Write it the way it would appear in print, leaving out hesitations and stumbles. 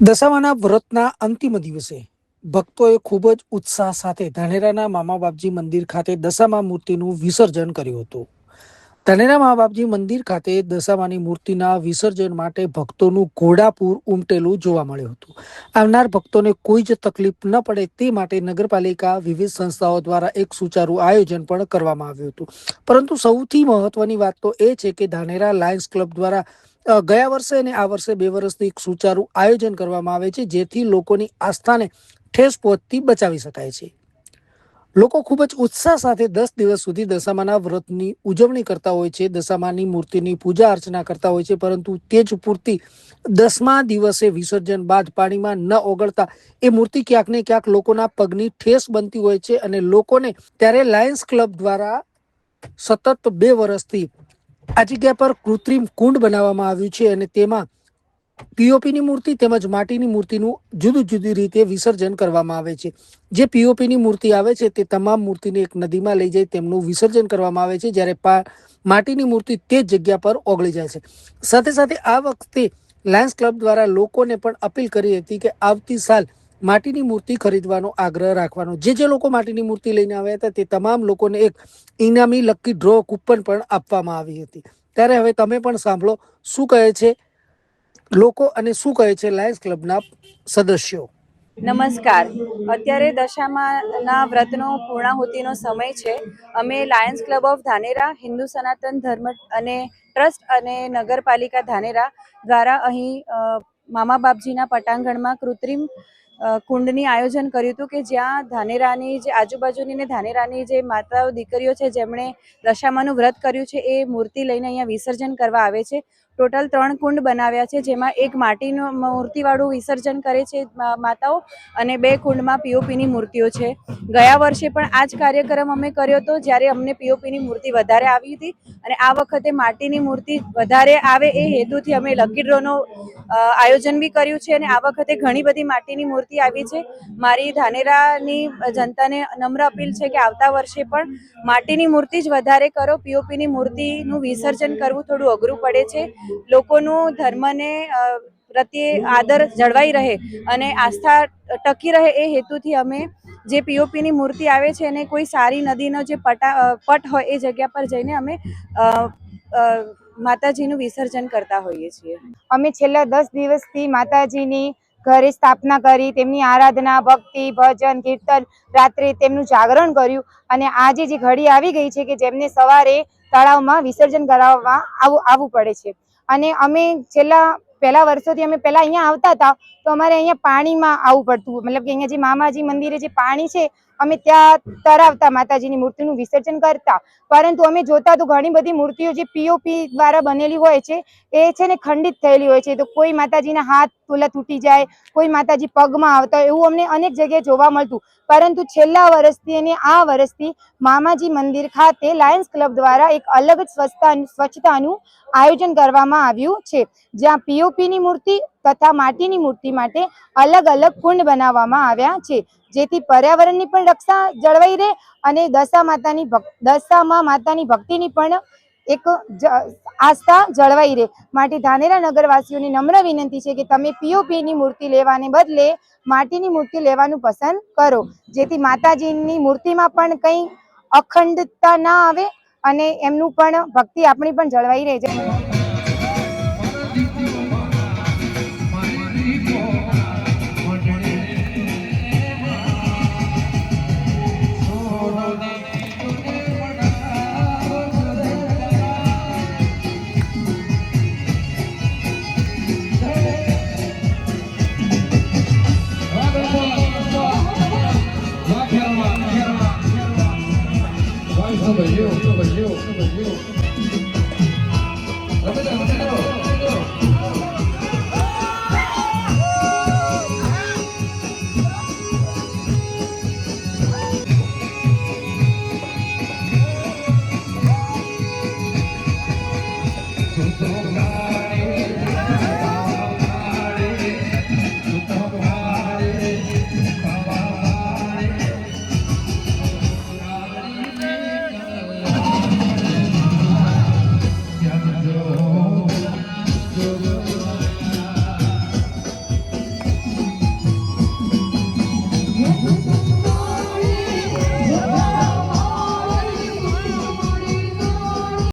દશામાના વ્રતના અંતિમ દિવસે ભક્તોએ ખૂબ જ ઉત્સાહ સાથે ધાનેરાના મામા બાપજી મંદિર ખાતે દશામા મૂર્તિનું વિસર્જન કર્યું હતું. ધાનેરા મામા બાપજી મંદિર ખાતે દશામાની મૂર્તિના વિસર્જન માટે ભક્તોનું ઘોડાપૂર ઉમટેલું જોવા મળ્યું હતું. આવનાર ભક્તોને કોઈ જ તકલીફ ન પડે તે માટે નગરપાલિકા વિવિધ સંસ્થાઓ દ્વારા એક સુચારું આયોજન પણ કરવામાં આવ્યું હતું. પરંતુ સૌથી મહત્વની વાત તો એ છે કે ધાનેરા લાયન્સ ક્લબ દ્વારા ગયા વર્ષે અને આ વર્ષે 2 વર્ષથી એક સુચારું આયોજન કરવામાં આવે છે, જેથી લોકોની આસ્થાને ઠેસ પહોંચતી બચાવી શકાય છે. લોકો ખૂબ જ ઉત્સાહ સાથે 10 દિવસ સુધી દશામાના વ્રતની ઉજવણી કરતા હોય છે, દશામાની મૂર્તિની પૂજા અર્ચના કરતા હોય છે, પરંતુ તે જ પૂરતી 10મા દિવસે વિસર્જન બાદ પાણીમાં ન ઓગળતા એ મૂર્તિ ક્યાંક ને ક્યાંક લોકોના પગની ઠેસ બનતી હોય છે અને લોકોને ત્યારે લાયન્સ ક્લબ દ્વારા સતત 2 વર્ષથી આ જગ્યા પર કૃત્રિમ કુંડ બનાવવામાં આવ્યું છે અને તેમાં પીઓપીની મૂર્તિ તેમજ માટીની મૂર્તિનું જુદી રીતે વિસર્જન કરવામાં આવે છે. જે પીઓપીની મૂર્તિ આવે છે તે તમામ મૂર્તિને એક નદીમાં લઈ જઈ તેમનું વિસર્જન કરવામાં આવે છે, જ્યારે માટીની મૂર્તિ તે જ જગ્યા પર ઓગળી જાય છે. સાથે સાથે આ વખતે લાયન્સ ક્લબ દ્વારા લોકોને પણ અપીલ કરી હતી કે આવતી સાલ માટીની મૂર્તિ ખરીદવાનો આગ્રહ રાખવાનો. જે લોકો માટીની મૂર્તિ લઈને આવ્યા હતા તે તમામ લોકોને એક ઇનામી લકી ડ્રો કૂપન પણ આપવામાં આવી હતી. ત્યારે હવે તમે પણ સાંભળો શું કહે છે લોકો અને શું કહે છે લાયન્સ ક્લબના સદસ્યો. નમસ્કાર. અત્યારે દશામાના વ્રતનો પૂર્ણાહુતિનો સમય છે. અમે Lions club of Dhanera, Hindu સનાતન ધર્મ અને ટ્રસ્ટ અને નગરપાલિકા ધાનેરા દ્વારા અહીં મામા બાપજીના પટાંગણમાં કૃત્રિમ કુંડની આયોજન કર્યું હતું કે જ્યાં ધાનેરાની જે આજુબાજુની ને ધાનેરાની જે માતાઓ દીકરીઓ છે જેમણે દશામાનું વ્રત કર્યું છે એ મૂર્તિ લઈને અહીંયા વિસર્જન કરવા આવે છે. ટોટલ 3 કુંડ બનાવ્યા છે, જેમાં એક માટીનું મૂર્તિવાળું વિસર્જન કરે છે માતાઓ અને 2 કુંડમાં પીઓપીની મૂર્તિઓ છે. ગયા વર્ષે પણ આ જ કાર્યક્રમ અમે કર્યો હતો, જ્યારે અમને પીઓપીની મૂર્તિ વધારે આવી હતી અને આ વખતે માટીની મૂર્તિ વધારે આવે એ હેતુથી અમે લકી ડ્રોનો આયોજન બી કર્યું છે અને આ વખતે ઘણી બધી માટીની મૂર્તિ આવી છે. મારી ધાનેરાની જનતાને નમ્ર અપીલ છે કે આવતા વર્ષે પણ માટીની મૂર્તિ જ વધારે કરો. પીઓપીની મૂર્તિનું વિસર્જન કરવું થોડું અઘરું પડે છે. લોકોનું ધર્મને પ્રત્યે આદર જળવાઈ રહે અને આસ્થા ટકી રહે એ હેતુથી અમે જે પીઓપીની મૂર્તિ આવે છે અને કોઈ સારી નદીનો જે પટ હોય એ જગ્યા પર જઈને અમે માતાજીનું વિસર્જન કરતા હોઈએ છીએ. અમે છેલ્લા 10 દિવસથી માતાજીની ઘરે સ્થાપના કરી, તેમની આરાધના, ભક્તિ, ભજન, કીર્તન, રાત્રે તેમનું જાગરણ કર્યું અને આજે જે ઘડી આવી ગઈ છે કે જેમને સવારે તળાવમાં વિસર્જન કરાવવા આવવું પડે છે. અને અમે પહેલા વર્ષોથી અમે પહેલા અહીંયા આવતા હતા તો અમારે અહીંયા પાણીમાં આવવું પડતું, મતલબ કે અહીંયા જે મામાજી મંદિરે જે પાણી છે અમે ત્યાં તરાવતા માતાજીની મૂર્તિનું વિસર્જન કરતા. પરંતુ અમે જોતા તો ઘણી બધી મૂર્તિઓ જે પીઓપી દ્વારા બનેલી હોય છે એ છે ને ખંડિત થયેલી હોય છે. તો કોઈ માતાજીના હાથ તૂટી જાય, કોઈ માતાજી પગમાં આવતા હોય, એવું અમને અનેક જગ્યાએ જોવા મળતું. પરંતુ છેલ્લા વર્ષથી અને આ વર્ષથી મામાજી મંદિર ખાતે લાયન્સ ક્લબ દ્વારા એક અલગ જ સ્વચ્છતાનું આયોજન કરવામાં આવ્યું છે, જ્યાં પીઓપીની મૂર્તિ તથા માટીની મૂર્તિ માટે અલગ અલગ કુંડ બનાવવામાં આવ્યા છે, જેથી પર્યાવરણની પણ રક્ષા જળવાઈ રહે અને દશામા માતાની ભક્તિની પણ એક આસ્થા જળવાઈ રહે. માટે ધાનેરા નગરવાસીઓની નમ્ર વિનંતી છે કે તમે પીઓપીની મૂર્તિ લેવાને બદલે માટીની મૂર્તિ લેવાનું પસંદ કરો, જેથી માતાજીની મૂર્તિમાં પણ કંઈ અખંડતા ના આવે અને એમનું પણ ભક્તિ આપણી પણ જળવાઈ રહે છે. Sobre you.